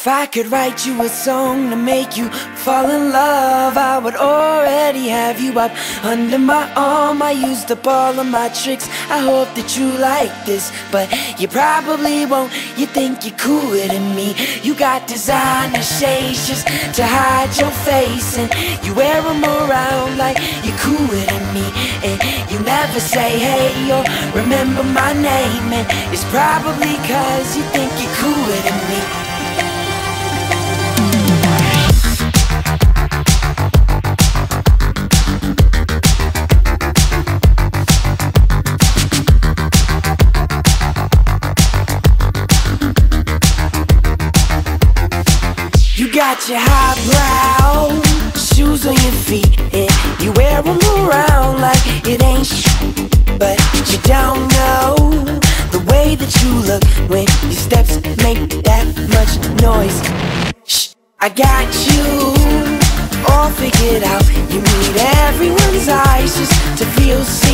If I could write you a song to make you fall in love, I would already have you up under my arm. I used up all of my tricks, I hope that you like this, but you probably won't. You think you're cooler than me. You got designer shades just to hide your face, and you wear them around like you're cooler than me. And you never say hey or remember my name, and it's probably cause you think you're cooler than me. You got your highbrow shoes on your feet, and you wear them around like it ain't shit. But you don't know the way that you look when your steps make that much noise. Shh, I got you all figured out. You need everyone's eyes just to feel so